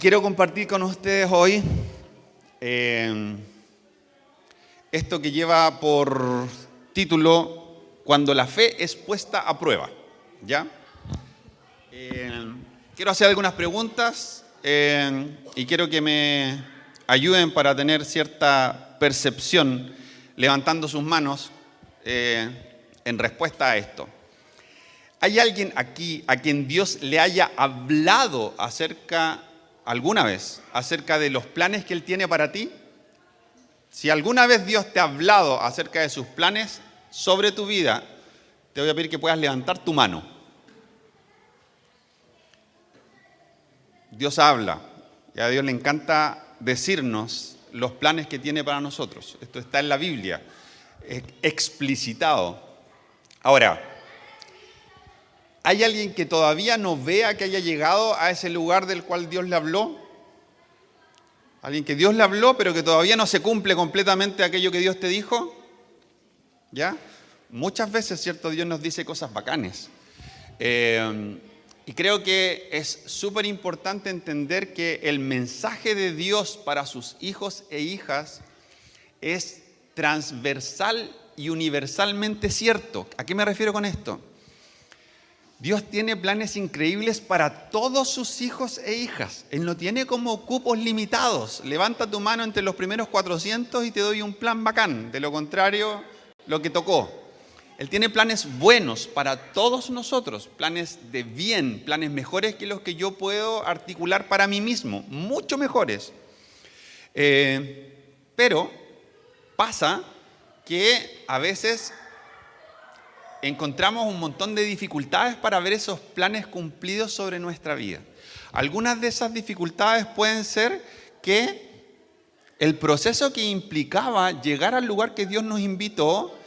quiero compartir con ustedes hoy esto que lleva por título Cuando la fe es puesta a prueba. ¿Ya? Quiero hacer algunas preguntas y quiero que me ayuden para tener cierta percepción levantando sus manos en respuesta a esto. ¿Hay alguien aquí a quien Dios le haya hablado alguna vez acerca de los planes que Él tiene para ti? Si alguna vez Dios te ha hablado acerca de sus planes sobre tu vida, te voy a pedir que puedas levantar tu mano. Dios habla y a Dios le encanta decirnos los planes que tiene para nosotros. Esto está en la Biblia, explicitado. Ahora, ¿hay alguien que todavía no vea que haya llegado a ese lugar del cual Dios le habló? ¿Alguien que Dios le habló, pero que todavía no se cumple completamente aquello que Dios te dijo? ¿Ya? Muchas veces, ¿cierto? Dios nos dice cosas bacanes. Y creo que es súper importante entender que el mensaje de Dios para sus hijos e hijas es transversal y universalmente cierto. ¿A qué me refiero con esto? Dios tiene planes increíbles para todos sus hijos e hijas. Él no tiene como cupos limitados. Levanta tu mano entre los primeros 400 y te doy un plan bacán. De lo contrario, lo que tocó. Él tiene planes buenos para todos nosotros, planes de bien, planes mejores que los que yo puedo articular para mí mismo, mucho mejores. Pero pasa que a veces encontramos un montón de dificultades para ver esos planes cumplidos sobre nuestra vida. Algunas de esas dificultades pueden ser que el proceso que implicaba llegar al lugar que Dios nos invitó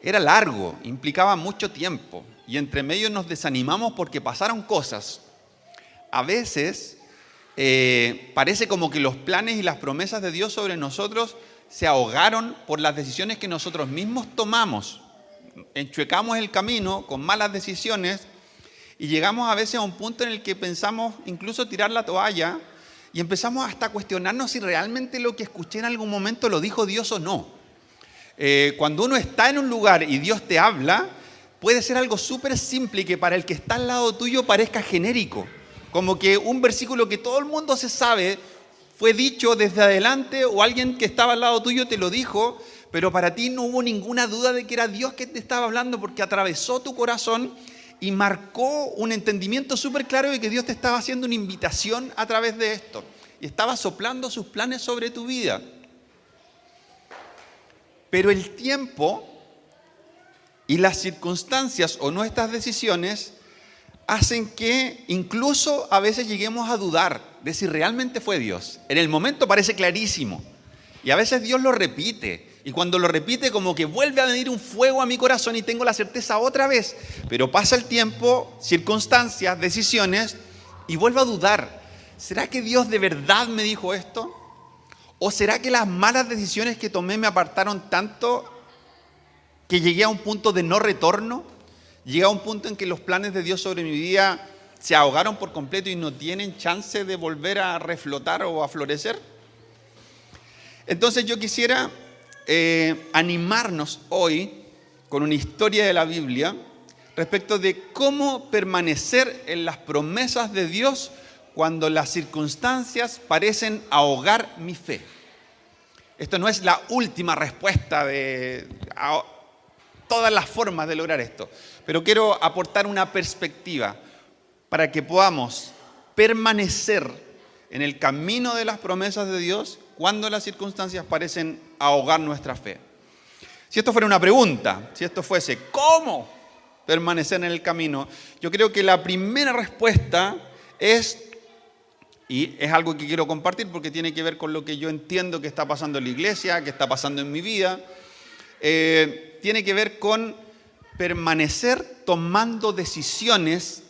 era largo, implicaba mucho tiempo y entre medio nos desanimamos porque pasaron cosas. A veces parece como que los planes y las promesas de Dios sobre nosotros se ahogaron por las decisiones que nosotros mismos tomamos. Enchuecamos el camino con malas decisiones y llegamos a veces a un punto en el que pensamos incluso tirar la toalla y empezamos hasta a cuestionarnos si realmente lo que escuché en algún momento lo dijo Dios o no. Cuando uno está en un lugar y Dios te habla, puede ser algo súper simple y que para el que está al lado tuyo parezca genérico. Como que un versículo que todo el mundo se sabe fue dicho desde adelante o alguien que estaba al lado tuyo te lo dijo, pero para ti no hubo ninguna duda de que era Dios que te estaba hablando porque atravesó tu corazón y marcó un entendimiento súper claro de que Dios te estaba haciendo una invitación a través de esto. Y estaba soplando sus planes sobre tu vida. Pero el tiempo y las circunstancias o nuestras decisiones hacen que incluso a veces lleguemos a dudar de si realmente fue Dios. En el momento parece clarísimo. Y a veces Dios lo repite. Y cuando lo repite como que vuelve a venir un fuego a mi corazón y tengo la certeza otra vez. Pero pasa el tiempo, circunstancias, decisiones y vuelvo a dudar. ¿Será que Dios de verdad me dijo esto? ¿O será que las malas decisiones que tomé me apartaron tanto que llegué a un punto de no retorno? Llegué a un punto en que los planes de Dios sobre mi vida se ahogaron por completo y no tienen chance de volver a reflotar o a florecer. Entonces yo quisiera animarnos hoy con una historia de la Biblia respecto de cómo permanecer en las promesas de Dios cuando las circunstancias parecen ahogar mi fe. Esto no es la última respuesta de todas las formas de lograr esto, pero quiero aportar una perspectiva para que podamos permanecer en el camino de las promesas de Dios cuando las circunstancias parecen ahogar nuestra fe. Si esto fuera una pregunta, si esto fuese ¿cómo permanecer en el camino? Yo creo que la primera respuesta es, y es algo que quiero compartir porque tiene que ver con lo que yo entiendo que está pasando en la iglesia, que está pasando en mi vida, tiene que ver con permanecer tomando decisiones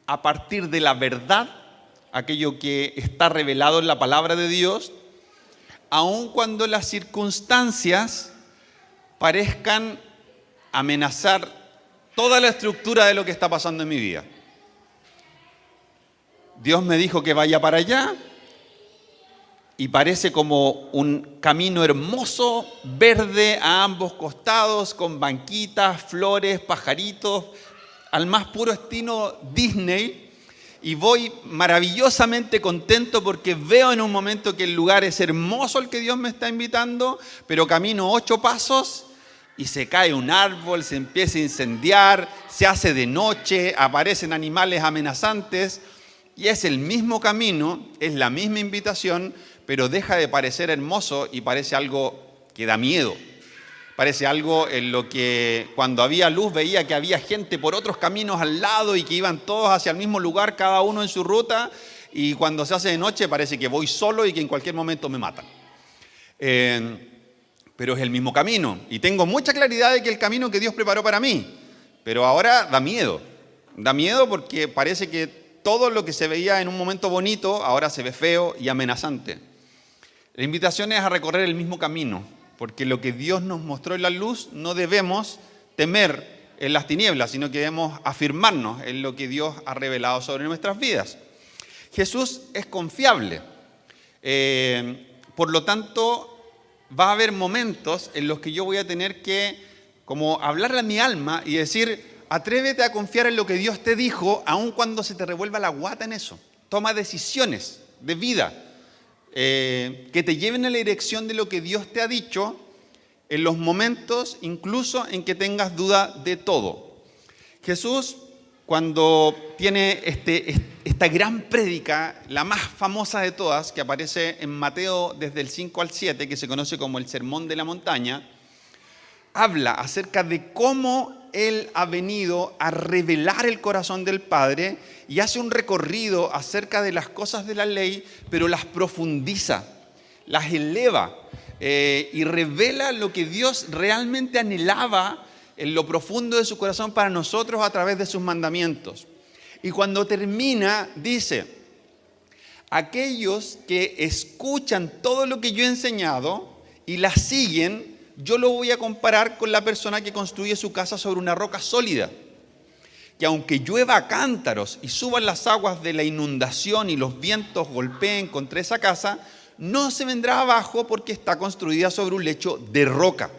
a partir de la verdad, aquello que está revelado en la palabra de Dios, aun cuando las circunstancias parezcan amenazar toda la estructura de lo que está pasando en mi vida. Dios me dijo que vaya para allá y parece como un camino hermoso, verde a ambos costados, con banquitas, flores, pajaritos, al más puro estilo Disney. Y voy maravillosamente contento porque veo en un momento que el lugar es hermoso el que Dios me está invitando, pero camino 8 pasos y se cae un árbol, se empieza a incendiar, se hace de noche, aparecen animales amenazantes y es el mismo camino, es la misma invitación, pero deja de parecer hermoso y parece algo que da miedo. Parece algo en lo que cuando había luz veía que había gente por otros caminos al lado y que iban todos hacia el mismo lugar, cada uno en su ruta, y cuando se hace de noche parece que voy solo y que en cualquier momento me matan. Pero es el mismo camino y tengo mucha claridad de que el camino que Dios preparó para mí, pero ahora da miedo porque parece que todo lo que se veía en un momento bonito ahora se ve feo y amenazante. La invitación es a recorrer el mismo camino, porque lo que Dios nos mostró en la luz no debemos temer en las tinieblas, sino que debemos afirmarnos en lo que Dios ha revelado sobre nuestras vidas. Jesús es confiable, por lo tanto va a haber momentos en los que yo voy a tener que como hablarle a mi alma y decir, atrévete a confiar en lo que Dios te dijo, aun cuando se te revuelva la guata en eso. Toma decisiones de vida que te lleven a la dirección de lo que Dios te ha dicho en los momentos incluso en que tengas duda de todo. Jesús, cuando tiene esta gran prédica, la más famosa de todas, que aparece en Mateo desde el 5 al 7, que se conoce como el Sermón de la Montaña, habla acerca de cómo Él ha venido a revelar el corazón del Padre y hace un recorrido acerca de las cosas de la ley, pero las profundiza, las eleva y revela lo que Dios realmente anhelaba en lo profundo de su corazón para nosotros a través de sus mandamientos. Y cuando termina, dice, aquellos que escuchan todo lo que yo he enseñado y las siguen, yo lo voy a comparar con la persona que construye su casa sobre una roca sólida, que aunque llueva a cántaros y suban las aguas de la inundación y los vientos golpeen contra esa casa, no se vendrá abajo porque está construida sobre un lecho de roca.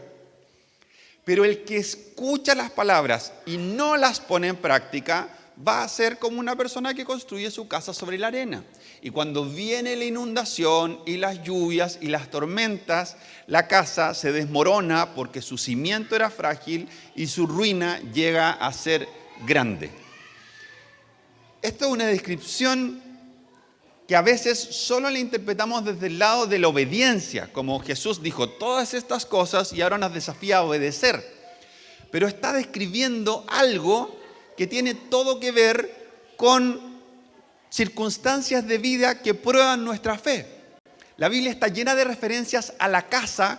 Pero el que escucha las palabras y no las pone en práctica va a ser como una persona que construye su casa sobre la arena. Y cuando viene la inundación y las lluvias y las tormentas, la casa se desmorona porque su cimiento era frágil y su ruina llega a ser grande. Esto es una descripción que a veces solo la interpretamos desde el lado de la obediencia, como Jesús dijo todas estas cosas y ahora nos desafía a obedecer. Pero está describiendo algo que tiene todo que ver con circunstancias de vida que prueban nuestra fe. La Biblia está llena de referencias a la casa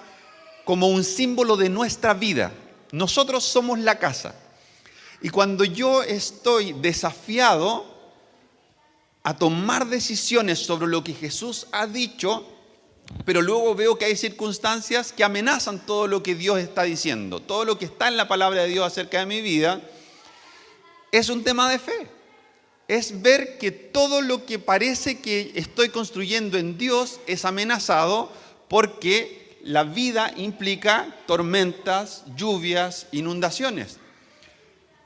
como un símbolo de nuestra vida. Nosotros somos la casa. Y cuando yo estoy desafiado a tomar decisiones sobre lo que Jesús ha dicho, pero luego veo que hay circunstancias que amenazan todo lo que Dios está diciendo, todo lo que está en la palabra de Dios acerca de mi vida, es un tema de fe. Es ver que todo lo que parece que estoy construyendo en Dios es amenazado porque la vida implica tormentas, lluvias, inundaciones.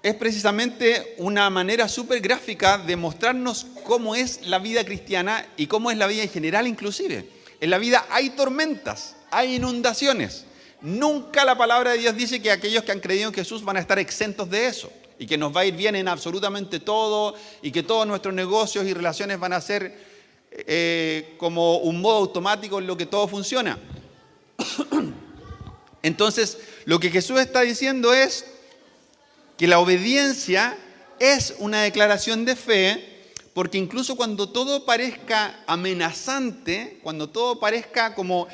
Es precisamente una manera súper gráfica de mostrarnos cómo es la vida cristiana y cómo es la vida en general inclusive. En la vida hay tormentas, hay inundaciones. Nunca la palabra de Dios dice que aquellos que han creído en Jesús van a estar exentos de eso y que nos va a ir bien en absolutamente todo y que todos nuestros negocios y relaciones van a ser como un modo automático en lo que todo funciona. Entonces, lo que Jesús está diciendo es que la obediencia es una declaración de fe, porque incluso cuando todo parezca amenazante, cuando todo parezca como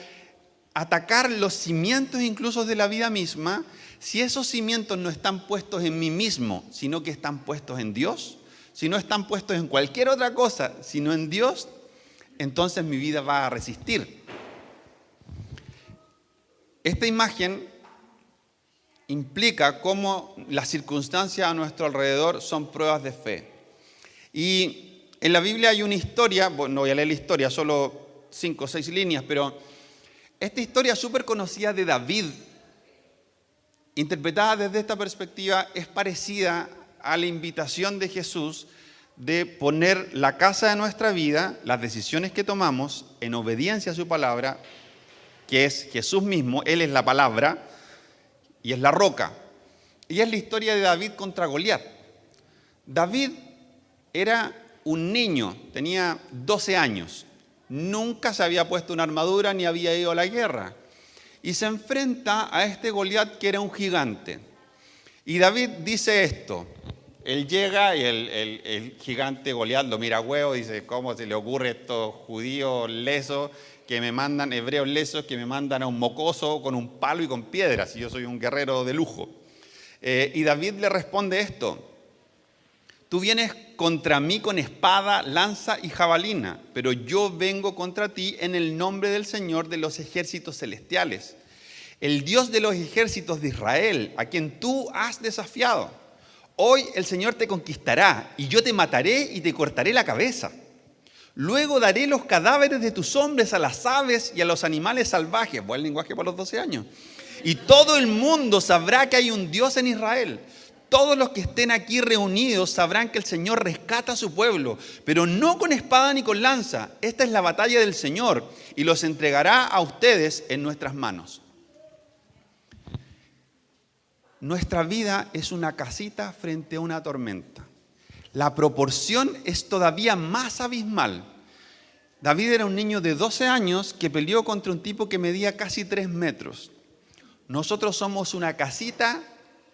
atacar los cimientos incluso de la vida misma, si esos cimientos no están puestos en mí mismo, sino que están puestos en Dios, si no están puestos en cualquier otra cosa, sino en Dios, entonces mi vida va a resistir. Esta imagen implica cómo las circunstancias a nuestro alrededor son pruebas de fe. Y en la Biblia hay una historia, bueno, no voy a leer la historia, solo 5 o 6 líneas, pero esta historia súper conocida de David, interpretada desde esta perspectiva, es parecida a la invitación de Jesús de poner la casa de nuestra vida, las decisiones que tomamos, en obediencia a su palabra, que es Jesús mismo. Él es la palabra y es la roca. Y es la historia de David contra Goliat. David era un niño, tenía 12 años, nunca se había puesto una armadura ni había ido a la guerra. Y se enfrenta a este Goliat que era un gigante. Y David dice esto. Él llega y el gigante Goliat lo mira a huevo, dice, ¿cómo se le ocurre a estos judíos lesos que me mandan, hebreos lesos, que me mandan a un mocoso con un palo y con piedras? Y yo soy un guerrero de lujo. Y David le responde esto. Tú vienes contra mí con espada, lanza y jabalina, pero yo vengo contra ti en el nombre del Señor de los ejércitos celestiales, el Dios de los ejércitos de Israel, a quien tú has desafiado. Hoy el Señor te conquistará y yo te mataré y te cortaré la cabeza. Luego daré los cadáveres de tus hombres a las aves y a los animales salvajes. Buen lenguaje para los 12 años. Y todo el mundo sabrá que hay un Dios en Israel. Todos los que estén aquí reunidos sabrán que el Señor rescata a su pueblo, pero no con espada ni con lanza. Esta es la batalla del Señor y los entregará a ustedes en nuestras manos. Nuestra vida es una casita frente a una tormenta. La proporción es todavía más abismal. David era un niño de 12 años que peleó contra un tipo que medía casi 3 metros. Nosotros somos una casita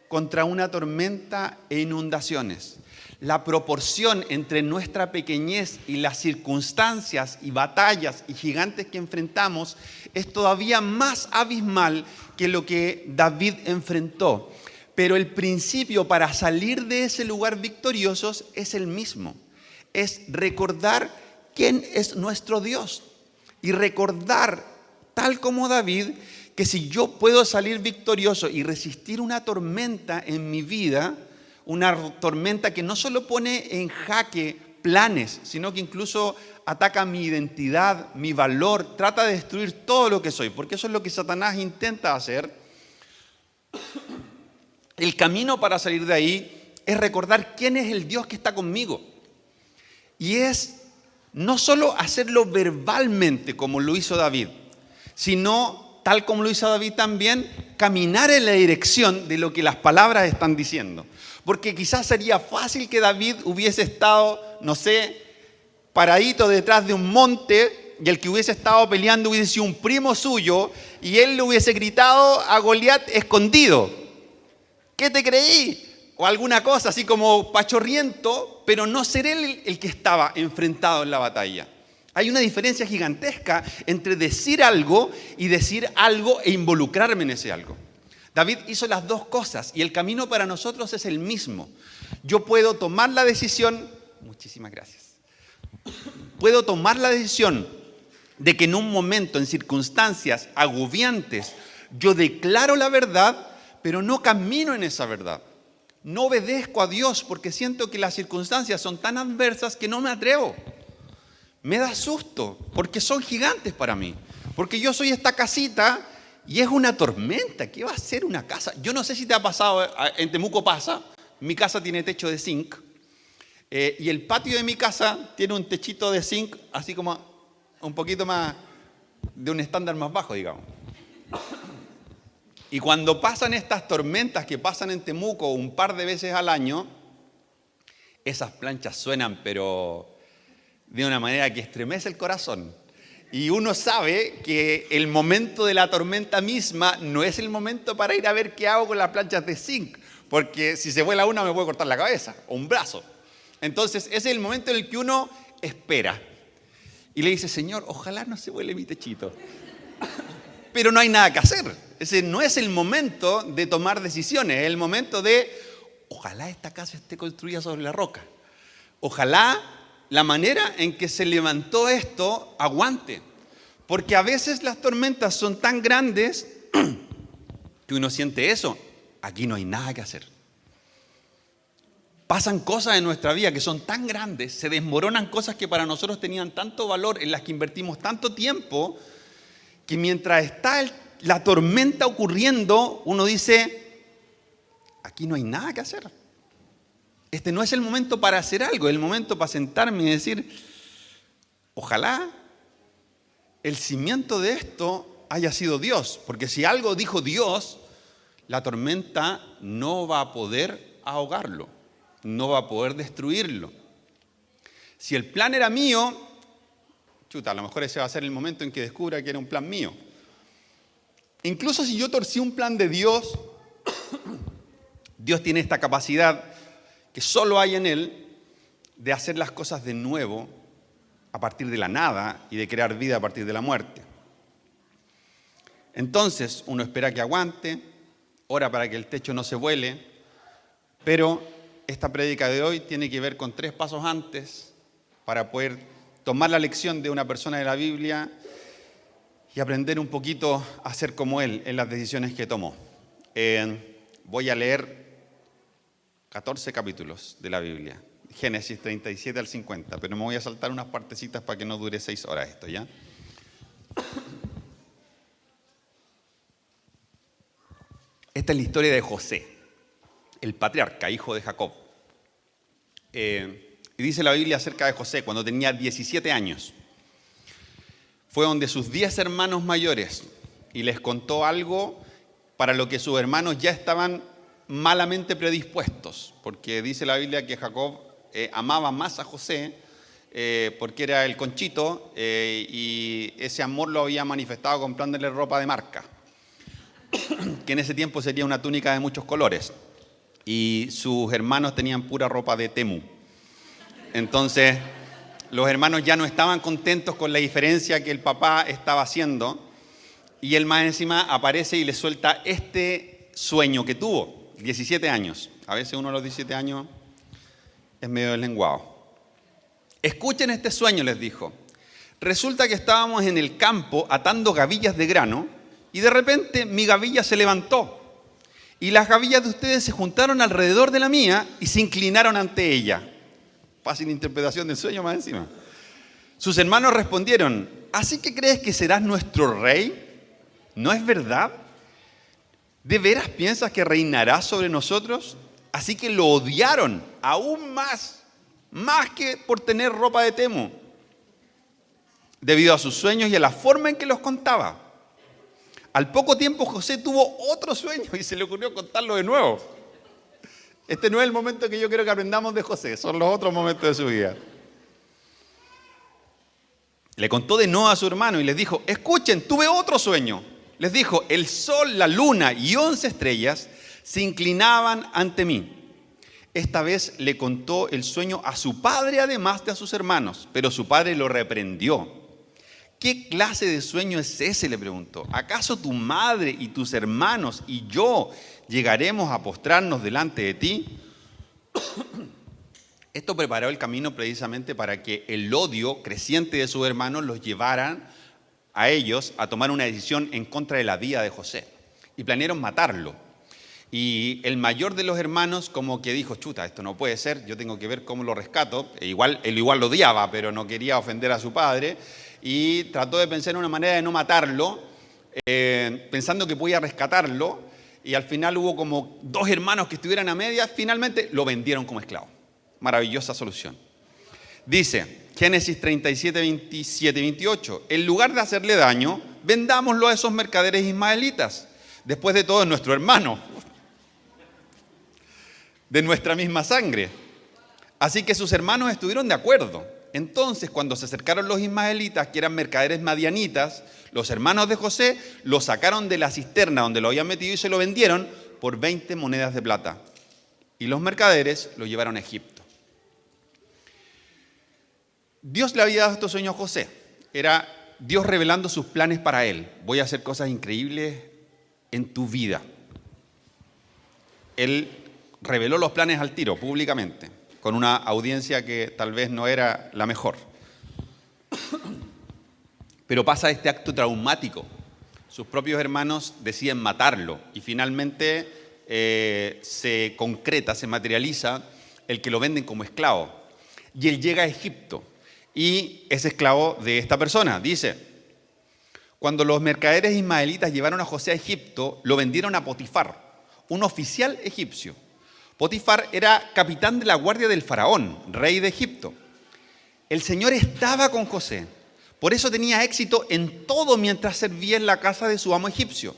contra una tormenta e inundaciones. La proporción entre nuestra pequeñez y las circunstancias y batallas y gigantes que enfrentamos es todavía más abismal que lo que David enfrentó. Pero el principio para salir de ese lugar victoriosos es el mismo. Es recordar quién es nuestro Dios. Y recordar, tal como David, que si yo puedo salir victorioso y resistir una tormenta en mi vida, una tormenta que no solo pone en jaque planes, sino que incluso ataca mi identidad, mi valor, trata de destruir todo lo que soy, porque eso es lo que Satanás intenta hacer. El camino para salir de ahí es recordar quién es el Dios que está conmigo. Y es no solo hacerlo verbalmente como lo hizo David, sino, tal como lo hizo David también, caminar en la dirección de lo que las palabras están diciendo. Porque quizás sería fácil que David hubiese estado, no sé, paradito detrás de un monte y el que hubiese estado peleando hubiese sido un primo suyo y él le hubiese gritado a Goliat escondido. ¿Qué te creí? O alguna cosa así como pachorriento, pero no ser él el que estaba enfrentado en la batalla. Hay una diferencia gigantesca entre decir algo e involucrarme en ese algo. David hizo las dos cosas y el camino para nosotros es el mismo. Yo puedo tomar la decisión, muchísimas gracias, puedo tomar la decisión de que en un momento, en circunstancias agobiantes, yo declaro la verdad, pero no camino en esa verdad. No obedezco a Dios porque siento que las circunstancias son tan adversas que no me atrevo. Me da susto porque son gigantes para mí. Porque yo soy esta casita y es una tormenta. ¿Qué va a ser una casa? Yo no sé si te ha pasado, en Temuco pasa. Mi casa tiene techo de zinc. Y el patio de mi casa tiene un techito de zinc así como un poquito más de un estándar más bajo, digamos. Y cuando pasan estas tormentas que pasan en Temuco un par de veces al año, esas planchas suenan, pero de una manera que estremece el corazón. Y uno sabe que el momento de la tormenta misma no es el momento para ir a ver qué hago con las planchas de zinc, porque si se vuela una me puede cortar la cabeza o un brazo. Entonces ese es el momento en el que uno espera. Y le dice, Señor, ojalá no se vuele mi techito. Pero no hay nada que hacer. Ese no es el momento de tomar decisiones, es el momento de, ojalá esta casa esté construida sobre la roca. Ojalá la manera en que se levantó esto aguante. Porque a veces las tormentas son tan grandes que uno siente eso. Aquí no hay nada que hacer. pasan cosas en nuestra vida que son tan grandes, se desmoronan cosas que para nosotros tenían tanto valor, en las que invertimos tanto tiempo, que mientras está la tormenta ocurriendo, uno dice, aquí no hay nada que hacer. Este no es el momento para hacer algo, es el momento para sentarme y decir, ojalá el cimiento de esto haya sido Dios, porque si algo dijo Dios, la tormenta no va a poder ahogarlo, no va a poder destruirlo. Si el plan era mío, chuta, a lo mejor ese va a ser el momento en que descubra que era un plan mío. Incluso si yo torcí un plan de Dios, Dios tiene esta capacidad que solo hay en Él de hacer las cosas de nuevo a partir de la nada y de crear vida a partir de la muerte. Entonces uno espera que aguante, ora para que el techo no se vuele, pero esta prédica de hoy tiene que ver con 3 pasos antes para poder tomar la lección de una persona de la Biblia y aprender un poquito a ser como él en las decisiones que tomó. Voy a leer 14 capítulos de la Biblia, Génesis 37 al 50, pero me voy a saltar unas partecitas para que no dure 6 horas esto, ¿ya? Esta es la historia de José, el patriarca, hijo de Jacob. Y dice la Biblia acerca de José, cuando tenía 17 años, fue donde sus 10 hermanos mayores y les contó algo para lo que sus hermanos ya estaban malamente predispuestos, porque dice la Biblia que Jacob amaba más a José porque era el conchito y ese amor lo había manifestado comprándole ropa de marca, que en ese tiempo sería una túnica de muchos colores, y sus hermanos tenían pura ropa de Temu. Entonces, los hermanos ya no estaban contentos con la diferencia que el papá estaba haciendo, y él más encima aparece y le suelta este sueño que tuvo, 17 años. A veces uno a los 17 años es medio deslenguado. Escuchen este sueño, les dijo. Resulta que estábamos en el campo atando gavillas de grano y de repente mi gavilla se levantó y las gavillas de ustedes se juntaron alrededor de la mía y se inclinaron ante ella. Fácil interpretación del sueño más encima. Sus hermanos respondieron, ¿así que crees que serás nuestro rey? ¿No es verdad? ¿De veras piensas que reinarás sobre nosotros? Así que lo odiaron aún más que por tener ropa de Temu, debido a sus sueños y a la forma en que los contaba. Al poco tiempo José tuvo otro sueño y se le ocurrió contarlo de nuevo. Este no es el momento que yo quiero que aprendamos de José, son los otros momentos de su vida. Le contó de nuevo a su hermano y les dijo, escuchen, tuve otro sueño. Les dijo, el sol, la luna y 11 estrellas se inclinaban ante mí. Esta vez le contó el sueño a su padre, además de a sus hermanos, pero su padre lo reprendió. ¿Qué clase de sueño es ese?, le preguntó. ¿Acaso tu madre y tus hermanos y yo llegaremos a postrarnos delante de ti? Esto preparó el camino precisamente para que el odio creciente de sus hermanos los llevaran a ellos a tomar una decisión en contra de la vida de José. Y planearon matarlo. Y el mayor de los hermanos como que dijo, chuta, esto no puede ser, yo tengo que ver cómo lo rescato. Él igual lo odiaba, pero no quería ofender a su padre. Y trató de pensar en una manera de no matarlo, pensando que podía rescatarlo. Y al final hubo como 2 hermanos que estuvieran a medias. Finalmente lo vendieron como esclavo. Maravillosa solución. Dice Génesis 37, 27 y 28. En lugar de hacerle daño, vendámoslo a esos mercaderes ismaelitas. Después de todo, es nuestro hermano, de nuestra misma sangre. Así que sus hermanos estuvieron de acuerdo. Entonces, cuando se acercaron los ismaelitas, que eran mercaderes madianitas, los hermanos de José lo sacaron de la cisterna donde lo habían metido y se lo vendieron por 20 monedas de plata. Y los mercaderes lo llevaron a Egipto. Dios le había dado estos sueños a José. Era Dios revelando sus planes para él. Voy a hacer cosas increíbles en tu vida. Él reveló los planes al tiro, públicamente, con una audiencia que tal vez no era la mejor. Pero pasa este acto traumático. Sus propios hermanos deciden matarlo y finalmente se concreta, se materializa el que lo venden como esclavo. Y él llega a Egipto y es esclavo de esta persona. Dice, cuando los mercaderes ismaelitas llevaron a José a Egipto, lo vendieron a Potifar, un oficial egipcio. Potifar era capitán de la guardia del faraón, rey de Egipto. El Señor estaba con José, por eso tenía éxito en todo mientras servía en la casa de su amo egipcio.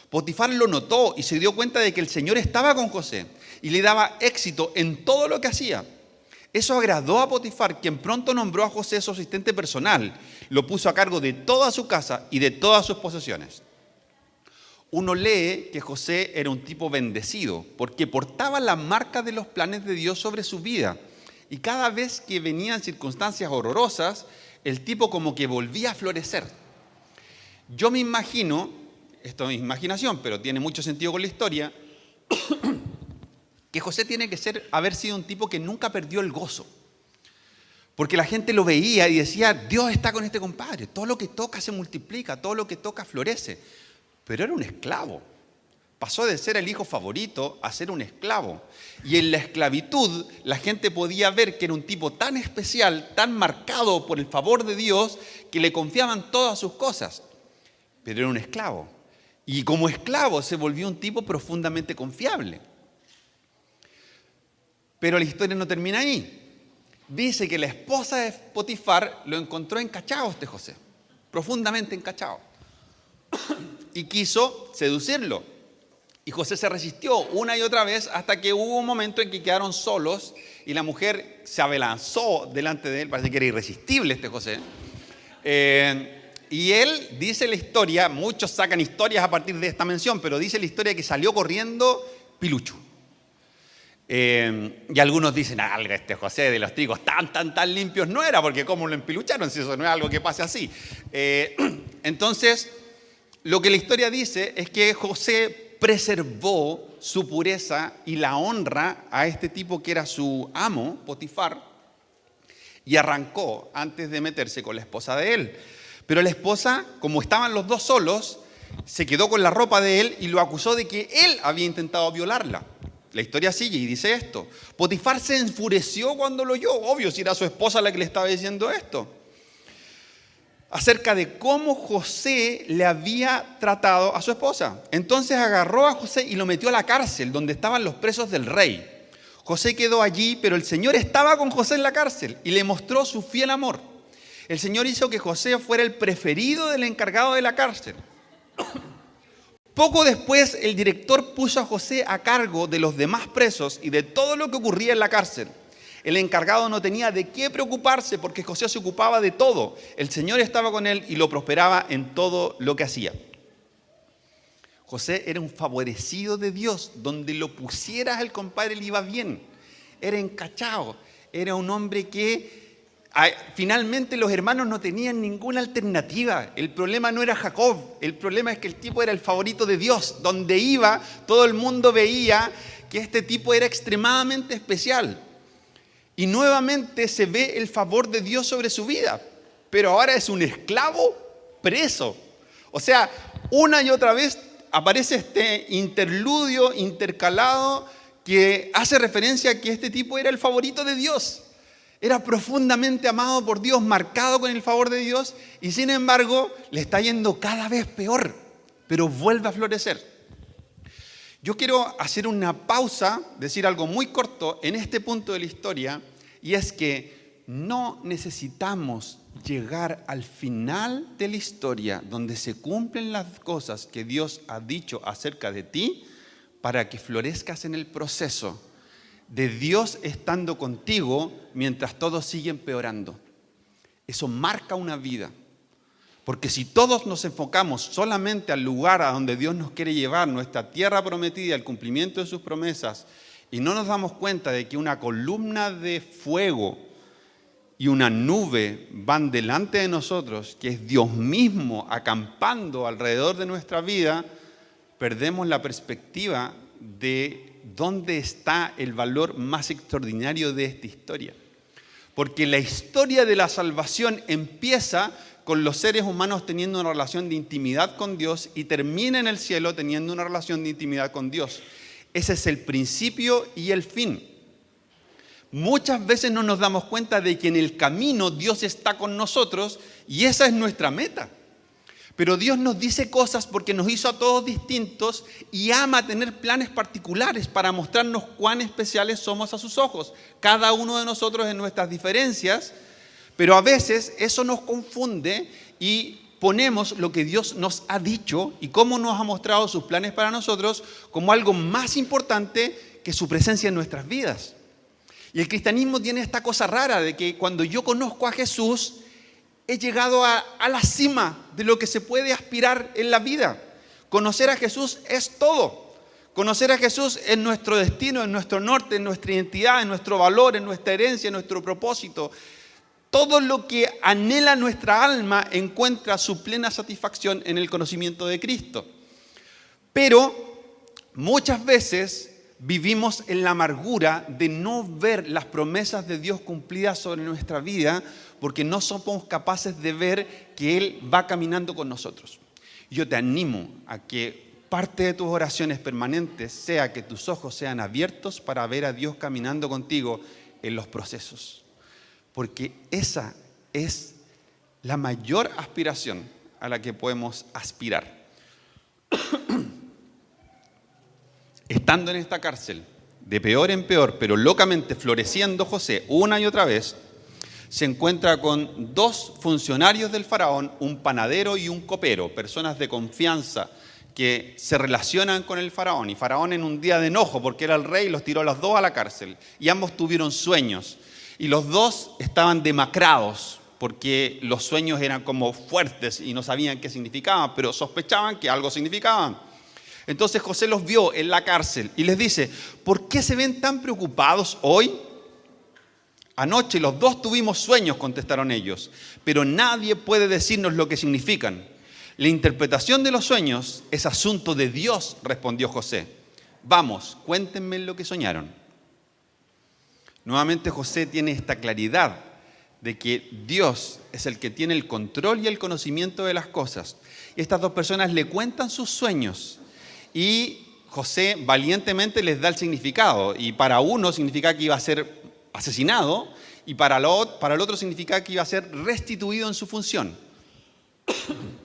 Potifar lo notó y se dio cuenta de que el Señor estaba con José y le daba éxito en todo lo que hacía. Eso agradó a Potifar, quien pronto nombró a José su asistente personal, lo puso a cargo de toda su casa y de todas sus posesiones. Uno lee que José era un tipo bendecido porque portaba la marca de los planes de Dios sobre su vida. Y cada vez que venían circunstancias horrorosas, el tipo como que volvía a florecer. Yo me imagino, esto es imaginación, pero tiene mucho sentido con la historia, que José tiene que haber sido un tipo que nunca perdió el gozo. Porque la gente lo veía y decía, Dios está con este compadre, todo lo que toca se multiplica, todo lo que toca florece. Pero era un esclavo. Pasó de ser el hijo favorito a ser un esclavo. Y en la esclavitud la gente podía ver que era un tipo tan especial, tan marcado por el favor de Dios, que le confiaban todas sus cosas. Pero era un esclavo. Y como esclavo se volvió un tipo profundamente confiable. Pero la historia no termina ahí. Dice que la esposa de Potifar lo encontró encachado este José, profundamente encachado. Y quiso seducirlo. Y José se resistió una y otra vez hasta que hubo un momento en que quedaron solos y la mujer se abalanzó delante de él. Parece que era irresistible este José. Y él, dice la historia, muchos sacan historias a partir de esta mención, pero dice la historia que salió corriendo pilucho. Y algunos dicen, este José de los trigos tan limpios no era, porque cómo lo empilucharon, si eso no es algo que pase así. Entonces, lo que la historia dice es que José preservó su pureza y la honra a este tipo que era su amo, Potifar, y arrancó antes de meterse con la esposa de él. Pero la esposa, como estaban los dos solos, se quedó con la ropa de él y lo acusó de que él había intentado violarla. La historia sigue y dice esto. Potifar se enfureció cuando lo oyó, obvio, si era su esposa la que le estaba diciendo esto, acerca de cómo José le había tratado a su esposa. Entonces agarró a José y lo metió a la cárcel donde estaban los presos del rey. José quedó allí, pero el Señor estaba con José en la cárcel y le mostró su fiel amor. El Señor hizo que José fuera el preferido del encargado de la cárcel. Poco después, el director puso a José a cargo de los demás presos y de todo lo que ocurría en la cárcel. El encargado no tenía de qué preocuparse porque José se ocupaba de todo. El Señor estaba con él y lo prosperaba en todo lo que hacía. José era un favorecido de Dios. Donde lo pusieras, el compadre le iba bien. Era encachado. Era un hombre que finalmente los hermanos no tenían ninguna alternativa. El problema no era Jacob. El problema es que el tipo era el favorito de Dios. Donde iba, todo el mundo veía que este tipo era extremadamente especial. Y nuevamente se ve el favor de Dios sobre su vida. Pero ahora es un esclavo preso. O sea, una y otra vez aparece este interludio intercalado que hace referencia a que este tipo era el favorito de Dios. Era profundamente amado por Dios, marcado con el favor de Dios, y sin embargo le está yendo cada vez peor, pero vuelve a florecer. Yo quiero hacer una pausa, decir algo muy corto en este punto de la historia, y es que no necesitamos llegar al final de la historia donde se cumplen las cosas que Dios ha dicho acerca de ti para que florezcas en el proceso de Dios estando contigo mientras todo sigue empeorando. Eso marca una vida. Porque si todos nos enfocamos solamente al lugar a donde Dios nos quiere llevar, nuestra tierra prometida, el cumplimiento de sus promesas, y no nos damos cuenta de que una columna de fuego y una nube van delante de nosotros, que es Dios mismo acampando alrededor de nuestra vida, perdemos la perspectiva de dónde está el valor más extraordinario de esta historia. Porque la historia de la salvación empieza con los seres humanos teniendo una relación de intimidad con Dios y termina en el cielo teniendo una relación de intimidad con Dios. Ese es el principio y el fin. Muchas veces no nos damos cuenta de que en el camino Dios está con nosotros y esa es nuestra meta. Pero Dios nos dice cosas porque nos hizo a todos distintos y ama tener planes particulares para mostrarnos cuán especiales somos a sus ojos. Cada uno de nosotros en nuestras diferencias, pero a veces eso nos confunde y ponemos lo que Dios nos ha dicho y cómo nos ha mostrado sus planes para nosotros como algo más importante que su presencia en nuestras vidas. Y el cristianismo tiene esta cosa rara de que cuando yo conozco a Jesús, he llegado a la cima de lo que se puede aspirar en la vida. Conocer a Jesús es todo. Conocer a Jesús es nuestro destino, es nuestro norte, es nuestra identidad, es nuestro valor, es nuestra herencia, es nuestro propósito. Todo lo que anhela nuestra alma encuentra su plena satisfacción en el conocimiento de Cristo. Pero muchas veces vivimos en la amargura de no ver las promesas de Dios cumplidas sobre nuestra vida porque no somos capaces de ver que Él va caminando con nosotros. Yo te animo a que parte de tus oraciones permanentes sea que tus ojos sean abiertos para ver a Dios caminando contigo en los procesos. Porque esa es la mayor aspiración a la que podemos aspirar. Estando en esta cárcel, de peor en peor, pero locamente floreciendo José una y otra vez, se encuentra con dos funcionarios del faraón, un panadero y un copero, personas de confianza que se relacionan con el faraón. Y faraón en un día de enojo, porque era el rey, los tiró a los dos a la cárcel. Y ambos tuvieron sueños. Y los dos estaban demacrados, porque los sueños eran como fuertes y no sabían qué significaban, pero sospechaban que algo significaban. Entonces José los vio en la cárcel y les dice, ¿por qué se ven tan preocupados hoy? Anoche los dos tuvimos sueños, contestaron ellos, pero nadie puede decirnos lo que significan. La interpretación de los sueños es asunto de Dios, respondió José. Vamos, cuéntenme lo que soñaron. Nuevamente José tiene esta claridad de que Dios es el que tiene el control y el conocimiento de las cosas. Y estas dos personas le cuentan sus sueños y José valientemente les da el significado. Y para uno significa que iba a ser asesinado y para el otro significa que iba a ser restituido en su función.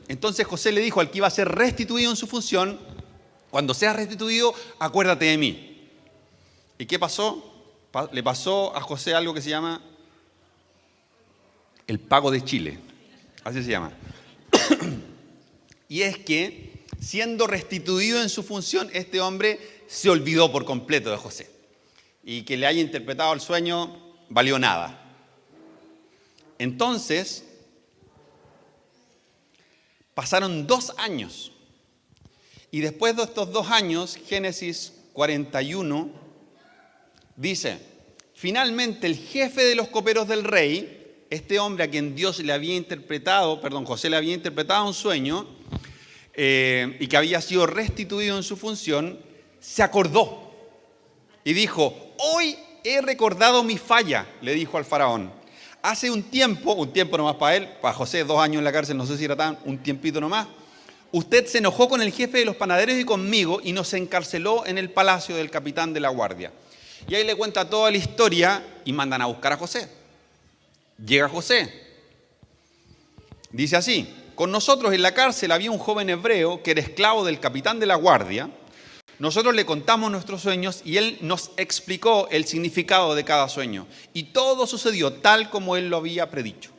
Entonces José le dijo al que iba a ser restituido en su función, cuando seas restituido, acuérdate de mí. ¿Y qué pasó? Le pasó a José algo que se llama el pago de Chile. Así se llama. Y es que, siendo restituido en su función, este hombre se olvidó por completo de José. Y que le haya interpretado el sueño valió nada. Entonces, pasaron 2 años. Y después de estos 2 años, Génesis 41 dice, finalmente el jefe de los coperos del rey, este hombre a quien José le había interpretado un sueño y que había sido restituido en su función, se acordó y dijo, hoy he recordado mi falla, le dijo al faraón. Hace un tiempo nomás para él, para José 2 años en la cárcel, no sé si era un tiempito nomás, usted se enojó con el jefe de los panaderos y conmigo y nos encarceló en el palacio del capitán de la guardia. Y ahí le cuenta toda la historia y mandan a buscar a José. Llega José. Dice así, con nosotros en la cárcel había un joven hebreo que era esclavo del capitán de la guardia. Nosotros le contamos nuestros sueños y él nos explicó el significado de cada sueño. Y todo sucedió tal como él lo había predicho.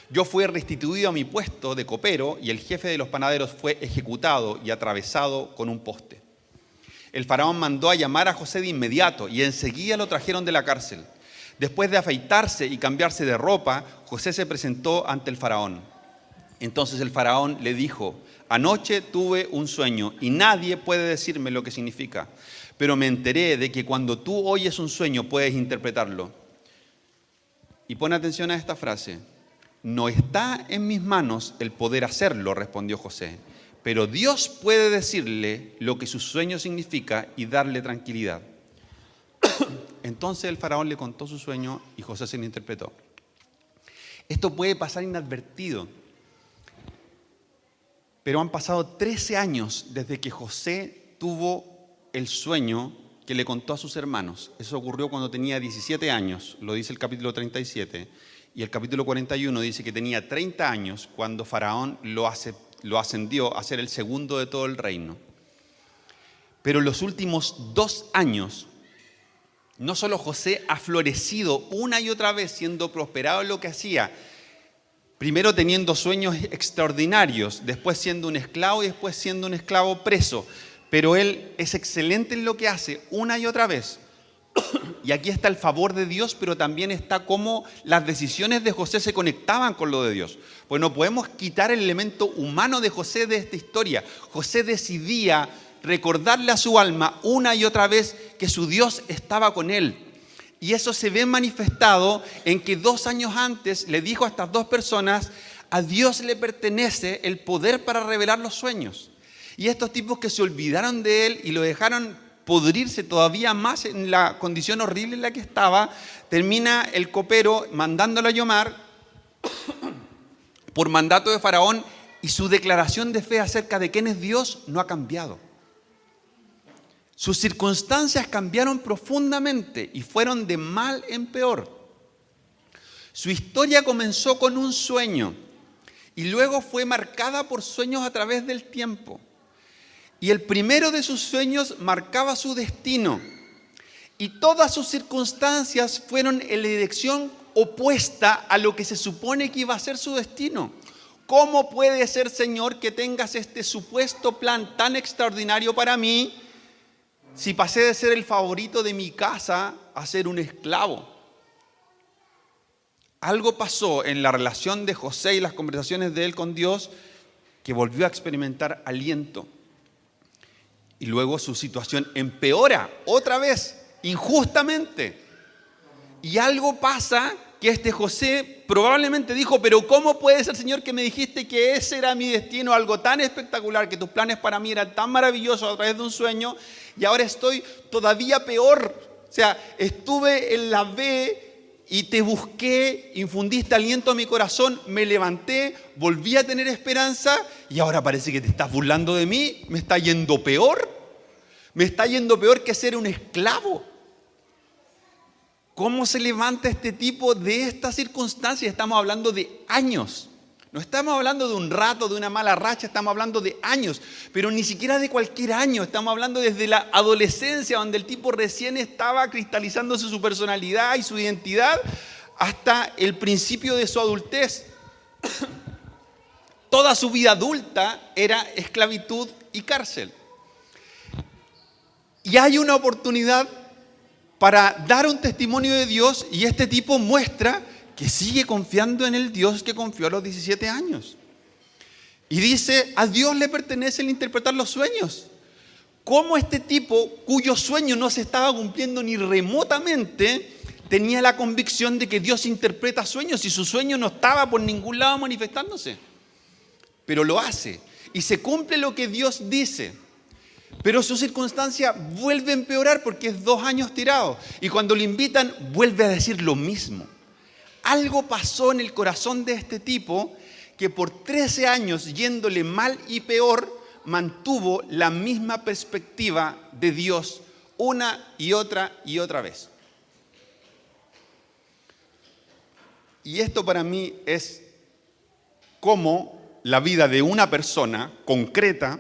Yo fui restituido a mi puesto de copero y el jefe de los panaderos fue ejecutado y atravesado con un poste. El faraón mandó a llamar a José de inmediato y enseguida lo trajeron de la cárcel. Después de afeitarse y cambiarse de ropa, José se presentó ante el faraón. Entonces el faraón le dijo, anoche tuve un sueño y nadie puede decirme lo que significa, pero me enteré de que cuando tú oyes un sueño puedes interpretarlo. Y pon atención a esta frase, no está en mis manos el poder hacerlo, respondió José, pero Dios puede decirle lo que su sueño significa y darle tranquilidad. Entonces el faraón le contó su sueño y José se lo interpretó. Esto puede pasar inadvertido, pero han pasado 13 años desde que José tuvo el sueño que le contó a sus hermanos. Eso ocurrió cuando tenía 17 años, lo dice el capítulo 37. Y el capítulo 41 dice que tenía 30 años cuando Faraón lo ascendió a ser el segundo de todo el reino. Pero en los últimos 2 años, no solo José ha florecido una y otra vez, siendo prosperado en lo que hacía, primero teniendo sueños extraordinarios, después siendo un esclavo y después siendo un esclavo preso. Pero él es excelente en lo que hace una y otra vez. Y aquí está el favor de Dios, pero también está cómo las decisiones de José se conectaban con lo de Dios. Pues no podemos quitar el elemento humano de José de esta historia. José decidía recordarle a su alma una y otra vez que su Dios estaba con él. Y eso se ve manifestado en que 2 años antes le dijo a estas 2 personas: a Dios le pertenece el poder para revelar los sueños. Y estos tipos que se olvidaron de él y lo dejaron podrirse todavía más en la condición horrible en la que estaba, termina el copero mandándolo a llamar por mandato de Faraón, y su declaración de fe acerca de quién es Dios no ha cambiado. Sus circunstancias cambiaron profundamente y fueron de mal en peor. Su historia comenzó con un sueño y luego fue marcada por sueños a través del tiempo. Y el primero de sus sueños marcaba su destino. Y todas sus circunstancias fueron en la dirección opuesta a lo que se supone que iba a ser su destino. ¿Cómo puede ser, Señor, que tengas este supuesto plan tan extraordinario para mí si pasé de ser el favorito de mi casa a ser un esclavo? Algo pasó en la relación de José y las conversaciones de él con Dios que volvió a experimentar aliento. Y luego su situación empeora otra vez, injustamente. Y algo pasa que este José probablemente dijo: pero ¿cómo puede ser, Señor, que me dijiste que ese era mi destino, algo tan espectacular, que tus planes para mí eran tan maravillosos a través de un sueño, y ahora estoy todavía peor? O sea, estuve en la B y te busqué, infundiste aliento a mi corazón, me levanté, volví a tener esperanza, y ahora parece que te estás burlando de mí. Me está yendo peor. Me está yendo peor que ser un esclavo. ¿Cómo se levanta este tipo de estas circunstancias? Estamos hablando de años. No estamos hablando de un rato, de una mala racha, estamos hablando de años. Pero ni siquiera de cualquier año. Estamos hablando desde la adolescencia, donde el tipo recién estaba cristalizándose su personalidad y su identidad, hasta el principio de su adultez. Toda su vida adulta era esclavitud y cárcel. Y hay una oportunidad para dar un testimonio de Dios, y este tipo muestra que sigue confiando en el Dios que confió a los 17 años. Y dice: a Dios le pertenece el interpretar los sueños. ¿Cómo este tipo, cuyo sueño no se estaba cumpliendo ni remotamente, tenía la convicción de que Dios interpreta sueños y su sueño no estaba por ningún lado manifestándose? Pero lo hace y se cumple lo que Dios dice. Pero su circunstancia vuelve a empeorar porque es 2 años tirado. Y cuando le invitan, vuelve a decir lo mismo. Algo pasó en el corazón de este tipo que por 13 años, yéndole mal y peor, mantuvo la misma perspectiva de Dios una y otra vez. Y esto para mí es cómo la vida de una persona concreta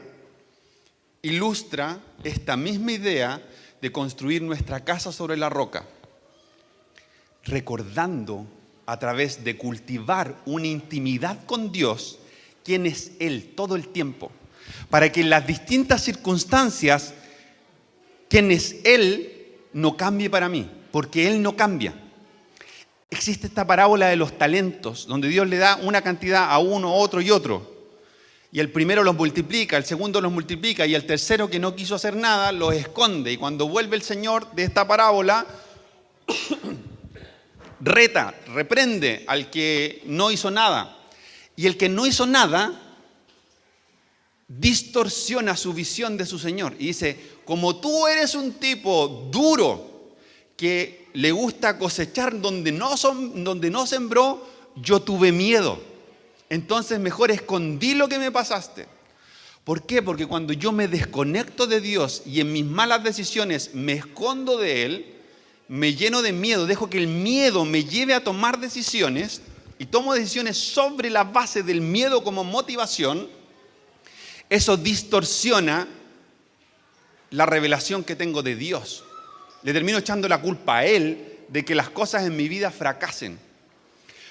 ilustra esta misma idea de construir nuestra casa sobre la roca, recordando a través de cultivar una intimidad con Dios, quién es Él todo el tiempo, para que en las distintas circunstancias, quién es Él no cambie para mí, porque Él no cambia. Existe esta parábola de los talentos, donde Dios le da una cantidad a uno, otro y otro. Y el primero los multiplica, el segundo los multiplica, y el tercero, que no quiso hacer nada, los esconde. Y cuando vuelve el Señor de esta parábola, reprende al que no hizo nada. Y el que no hizo nada distorsiona su visión de su Señor. Y dice: como tú eres un tipo duro, que le gusta cosechar donde no sembró, yo tuve miedo. Entonces mejor escondí lo que me pasaste. ¿Por qué? Porque cuando yo me desconecto de Dios y en mis malas decisiones me escondo de Él, me lleno de miedo, dejo que el miedo me lleve a tomar decisiones y tomo decisiones sobre la base del miedo como motivación, eso distorsiona la revelación que tengo de Dios. Le termino echando la culpa a Él de que las cosas en mi vida fracasen.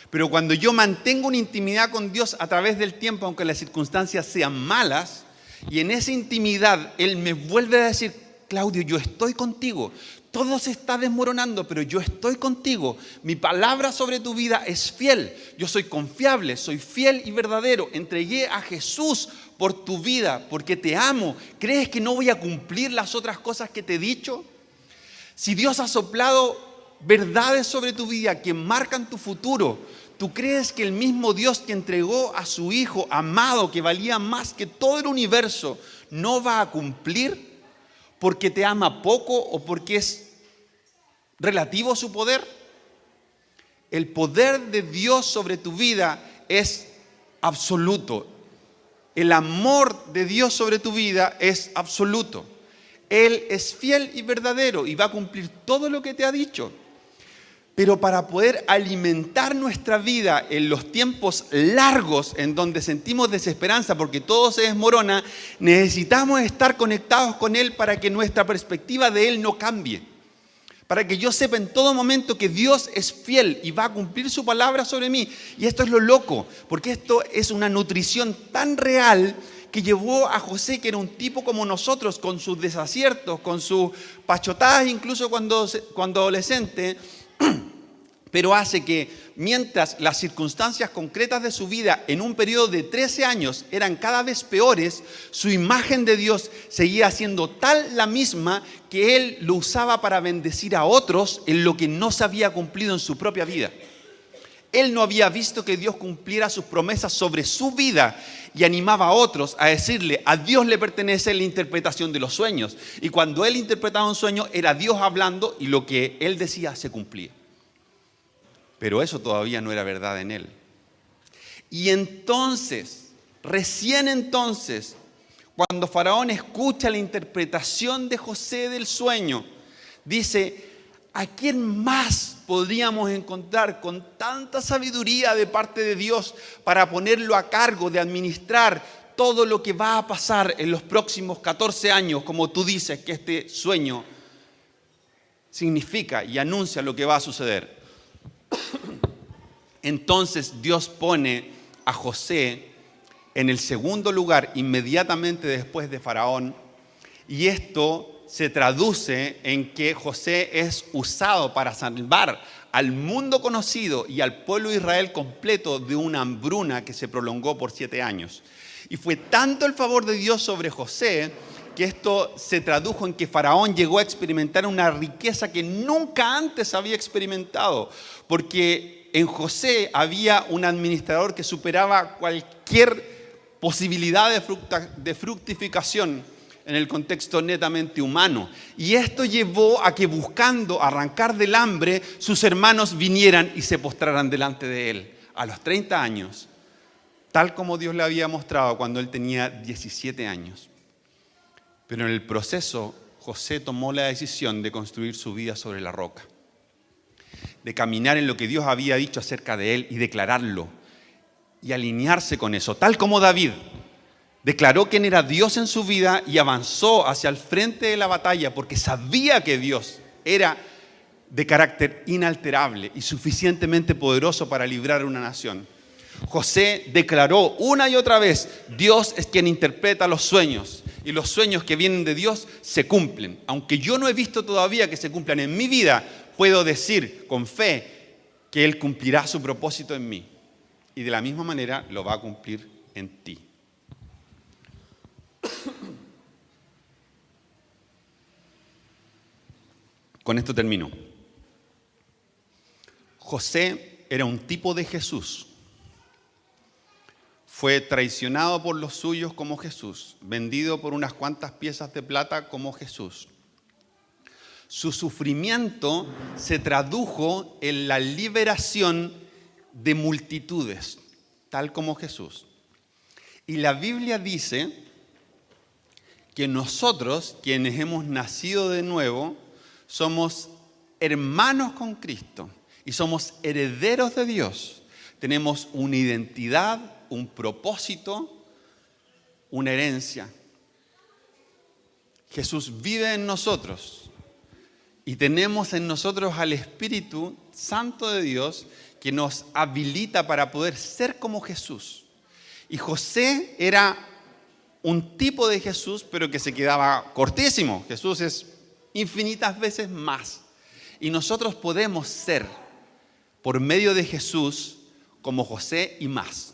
Pero cuando yo mantengo una intimidad con Dios a través del tiempo, aunque las circunstancias sean malas, y en esa intimidad Él me vuelve a decir, Claudio, yo estoy contigo. Todo se está desmoronando, pero yo estoy contigo. Mi palabra sobre tu vida es fiel. Yo soy confiable, soy fiel y verdadero. Entregué a Jesús por tu vida, porque te amo. ¿Crees que no voy a cumplir las otras cosas que te he dicho? Si Dios ha soplado verdades sobre tu vida que marcan tu futuro, ¿tú crees que el mismo Dios que entregó a su Hijo amado, que valía más que todo el universo, no va a cumplir porque te ama poco o porque es relativo a su poder? El poder de Dios sobre tu vida es absoluto. El amor de Dios sobre tu vida es absoluto. Él es fiel y verdadero y va a cumplir todo lo que te ha dicho. Pero para poder alimentar nuestra vida en los tiempos largos en donde sentimos desesperanza porque todo se desmorona, necesitamos estar conectados con Él para que nuestra perspectiva de Él no cambie. Para que yo sepa en todo momento que Dios es fiel y va a cumplir su palabra sobre mí. Y esto es lo loco, porque esto es una nutrición tan real que llevó a José, que era un tipo como nosotros, con sus desaciertos, con sus pachotadas, incluso cuando adolescente, pero hace que mientras las circunstancias concretas de su vida en un periodo de 13 años eran cada vez peores, su imagen de Dios seguía siendo tal la misma que él lo usaba para bendecir a otros en lo que no se había cumplido en su propia vida. Él no había visto que Dios cumpliera sus promesas sobre su vida y animaba a otros a decirle, a Dios le pertenece la interpretación de los sueños. Y cuando él interpretaba un sueño, era Dios hablando y lo que él decía se cumplía. Pero eso todavía no era verdad en él. Y entonces, recién entonces, cuando Faraón escucha la interpretación de José del sueño, dice, ¿a quién más podríamos encontrar con tanta sabiduría de parte de Dios para ponerlo a cargo de administrar todo lo que va a pasar en los próximos 14 años, como tú dices que este sueño significa y anuncia lo que va a suceder? Entonces Dios pone a José en el segundo lugar inmediatamente después de Faraón, y esto se traduce en que José es usado para salvar al mundo conocido y al pueblo de Israel completo de una hambruna que se prolongó por 7 años. Y fue tanto el favor de Dios sobre José que esto se tradujo en que Faraón llegó a experimentar una riqueza que nunca antes había experimentado, porque en José había un administrador que superaba cualquier posibilidad de fructificación en el contexto netamente humano. Y esto llevó a que, buscando arrancar del hambre, sus hermanos vinieran y se postraran delante de él a los 30 años, tal como Dios le había mostrado cuando él tenía 17 años. Pero en el proceso, José tomó la decisión de construir su vida sobre la roca, de caminar en lo que Dios había dicho acerca de él y declararlo y alinearse con eso, tal como David declaró quién era Dios en su vida y avanzó hacia el frente de la batalla porque sabía que Dios era de carácter inalterable y suficientemente poderoso para librar a una nación. José declaró una y otra vez, Dios es quien interpreta los sueños y los sueños que vienen de Dios se cumplen. Aunque yo no he visto todavía que se cumplan en mi vida, puedo decir con fe que Él cumplirá su propósito en mí. Y de la misma manera lo va a cumplir en ti. Con esto termino. José era un tipo de Jesús. Fue traicionado por los suyos como Jesús, vendido por unas cuantas piezas de plata como Jesús. Su sufrimiento se tradujo en la liberación de multitudes, tal como Jesús. Y la Biblia dice que nosotros, quienes hemos nacido de nuevo, somos hermanos con Cristo y somos herederos de Dios. Tenemos una identidad, un propósito, una herencia. Jesús vive en nosotros y tenemos en nosotros al Espíritu Santo de Dios que nos habilita para poder ser como Jesús. Y José era un tipo de Jesús, pero que se quedaba cortísimo. Jesús es infinitas veces más. Y nosotros podemos ser, por medio de Jesús, como José y más.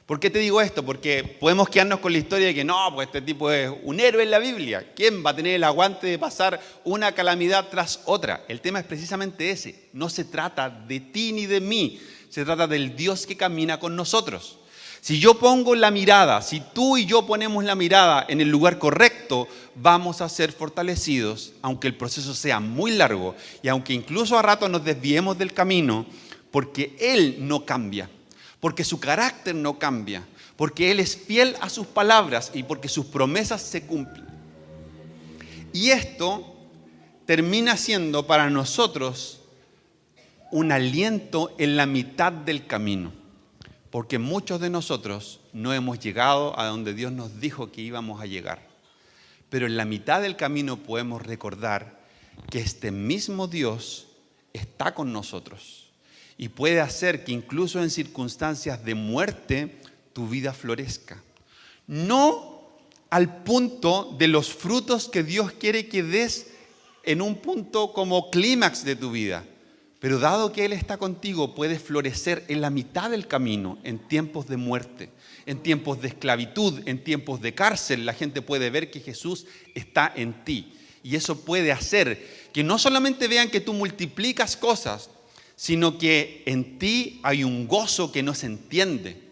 ¿Por qué te digo esto? Porque podemos quedarnos con la historia de que no, pues este tipo es un héroe en la Biblia. ¿Quién va a tener el aguante de pasar una calamidad tras otra? El tema es precisamente ese. No se trata de ti ni de mí. Se trata del Dios que camina con nosotros. Si yo pongo la mirada, si tú y yo ponemos la mirada en el lugar correcto, vamos a ser fortalecidos, aunque el proceso sea muy largo y aunque incluso a ratos nos desviemos del camino, porque Él no cambia, porque su carácter no cambia, porque Él es fiel a sus palabras y porque sus promesas se cumplen. Y esto termina siendo para nosotros un aliento en la mitad del camino. Porque muchos de nosotros no hemos llegado a donde Dios nos dijo que íbamos a llegar. Pero en la mitad del camino podemos recordar que este mismo Dios está con nosotros y puede hacer que incluso en circunstancias de muerte tu vida florezca. No al punto de los frutos que Dios quiere que des en un punto como clímax de tu vida. Pero dado que Él está contigo, puedes florecer en la mitad del camino, en tiempos de muerte, en tiempos de esclavitud, en tiempos de cárcel. La gente puede ver que Jesús está en ti. Y eso puede hacer que no solamente vean que tú multiplicas cosas, sino que en ti hay un gozo que no se entiende.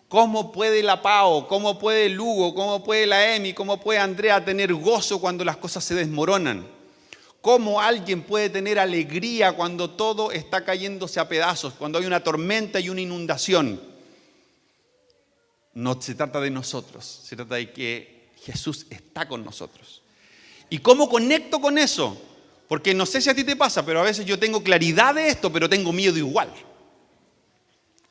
¿Cómo puede la Pao, cómo puede el Hugo, cómo puede la Emi, cómo puede Andrea tener gozo cuando las cosas se desmoronan? ¿Cómo alguien puede tener alegría cuando todo está cayéndose a pedazos, cuando hay una tormenta y una inundación? No se trata de nosotros, se trata de que Jesús está con nosotros. ¿Y cómo conecto con eso? Porque no sé si a ti te pasa, pero a veces yo tengo claridad de esto, pero tengo miedo igual.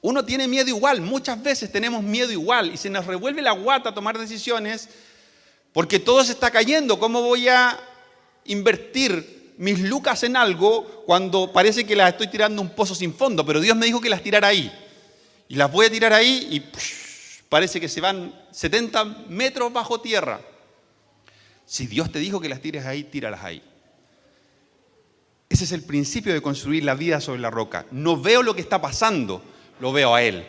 Uno tiene miedo igual, muchas veces tenemos miedo igual y se nos revuelve la guata a tomar decisiones porque todo se está cayendo. ¿Cómo voy a invertir mis lucas en algo cuando parece que las estoy tirando a un pozo sin fondo? Pero Dios me dijo que las tirara ahí. Y las voy a tirar ahí y parece que se van 70 metros bajo tierra. Si Dios te dijo que las tires ahí, tíralas ahí. Ese es el principio de construir la vida sobre la roca. No veo lo que está pasando, lo veo a Él.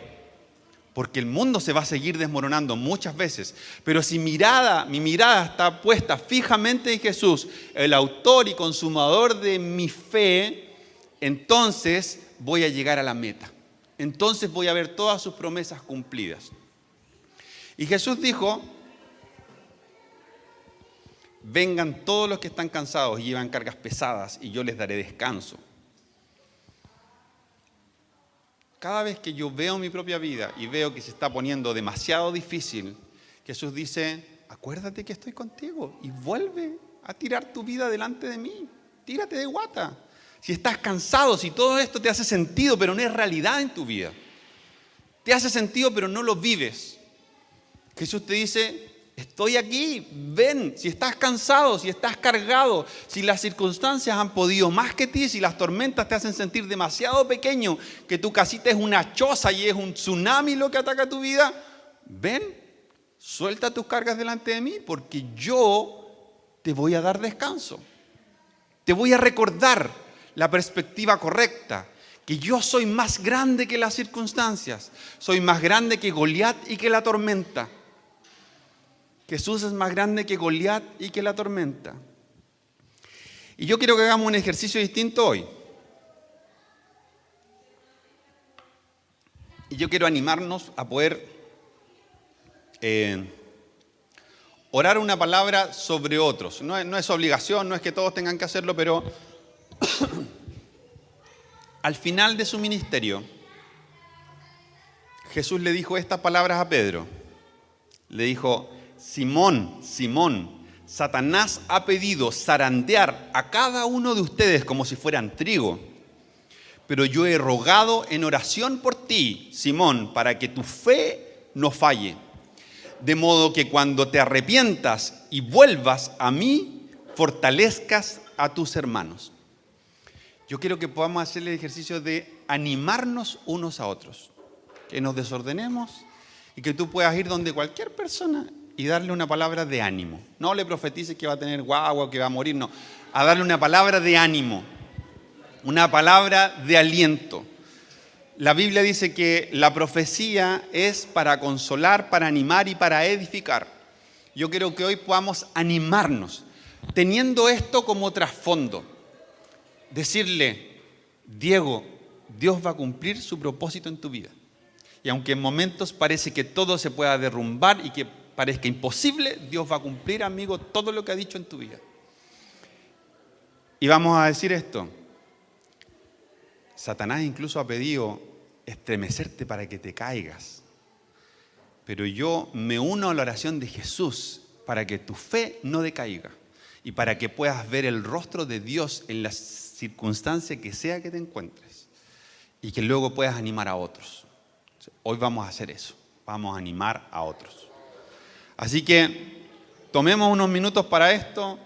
Porque el mundo se va a seguir desmoronando muchas veces. Pero si mi mirada está puesta fijamente en Jesús, el autor y consumador de mi fe, entonces voy a llegar a la meta. Entonces voy a ver todas sus promesas cumplidas. Y Jesús dijo: vengan todos los que están cansados y llevan cargas pesadas y yo les daré descanso. Cada vez que yo veo mi propia vida y veo que se está poniendo demasiado difícil, Jesús dice: acuérdate que estoy contigo y vuelve a tirar tu vida delante de mí. Tírate de guata. Si estás cansado, si todo esto te hace sentido, pero no es realidad en tu vida. Te hace sentido, pero no lo vives. Jesús te dice: estoy aquí, ven. Si estás cansado, si estás cargado, si las circunstancias han podido más que ti, si las tormentas te hacen sentir demasiado pequeño, que tu casita es una choza y es un tsunami lo que ataca tu vida, ven, suelta tus cargas delante de mí, porque yo te voy a dar descanso. Te voy a recordar la perspectiva correcta, que yo soy más grande que las circunstancias, soy más grande que Goliat y que la tormenta. Jesús es más grande que Goliat y que la tormenta. Y yo quiero que hagamos un ejercicio distinto hoy. Y yo quiero animarnos a poder orar una palabra sobre otros. No es obligación, no es que todos tengan que hacerlo, pero al final de su ministerio, Jesús le dijo estas palabras a Pedro. Le dijo: Simón, Simón, Satanás ha pedido zarandear a cada uno de ustedes como si fueran trigo. Pero yo he rogado en oración por ti, Simón, para que tu fe no falle. De modo que cuando te arrepientas y vuelvas a mí, fortalezcas a tus hermanos. Yo quiero que podamos hacer el ejercicio de animarnos unos a otros. Que nos desordenemos y que tú puedas ir donde cualquier persona y darle una palabra de ánimo. No le profetices que va a tener guagua, que va a morir, no. A darle una palabra de ánimo, una palabra de aliento. La Biblia dice que la profecía es para consolar, para animar y para edificar. Yo quiero que hoy podamos animarnos, teniendo esto como trasfondo. Decirle, Diego, Dios va a cumplir su propósito en tu vida. Y aunque en momentos parece que todo se pueda derrumbar y que parezca imposible, Dios va a cumplir, amigo, todo lo que ha dicho en tu vida. Y vamos a decir esto. Satanás incluso ha pedido estremecerte para que te caigas. Pero yo me uno a la oración de Jesús para que tu fe no decaiga y para que puedas ver el rostro de Dios en la circunstancia que sea que te encuentres y que luego puedas animar a otros. Hoy vamos a hacer eso, vamos a animar a otros. Así que tomemos unos minutos para esto,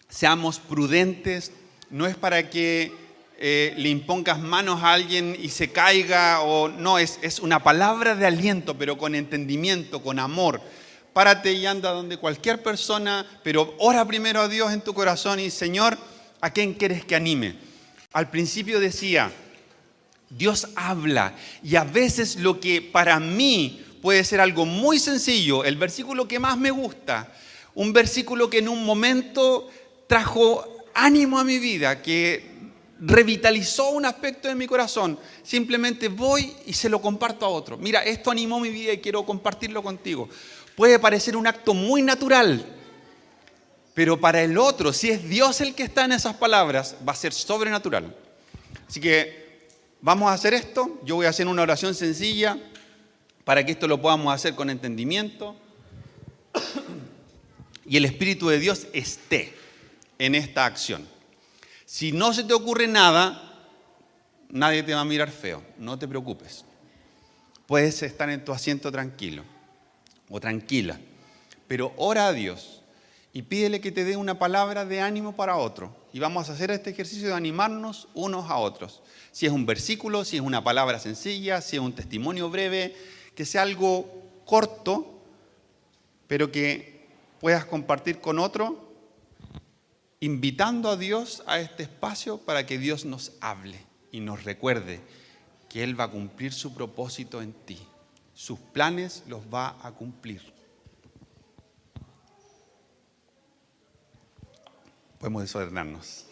seamos prudentes, no es para que le impongas manos a alguien y se caiga, o no, es una palabra de aliento, pero con entendimiento, con amor. Párate y anda donde cualquier persona, pero ora primero a Dios en tu corazón y Señor, ¿a quién quieres que anime? Al principio decía, Dios habla y a veces lo que para mí puede ser algo muy sencillo, el versículo que más me gusta, un versículo que en un momento trajo ánimo a mi vida, que revitalizó un aspecto de mi corazón, simplemente voy y se lo comparto a otro. Mira, esto animó mi vida y quiero compartirlo contigo. Puede parecer un acto muy natural, pero para el otro, si es Dios el que está en esas palabras, va a ser sobrenatural. Así que vamos a hacer esto. Yo voy a hacer una oración sencilla para que esto lo podamos hacer con entendimiento y el Espíritu de Dios esté en esta acción. Si no se te ocurre nada, nadie te va a mirar feo, no te preocupes. Puedes estar en tu asiento tranquilo o tranquila, pero ora a Dios y pídele que te dé una palabra de ánimo para otro. Y vamos a hacer este ejercicio de animarnos unos a otros. Si es un versículo, si es una palabra sencilla, si es un testimonio breve, que sea algo corto, pero que puedas compartir con otro, invitando a Dios a este espacio para que Dios nos hable y nos recuerde que Él va a cumplir su propósito en ti. Sus planes los va a cumplir. Podemos desordenarnos.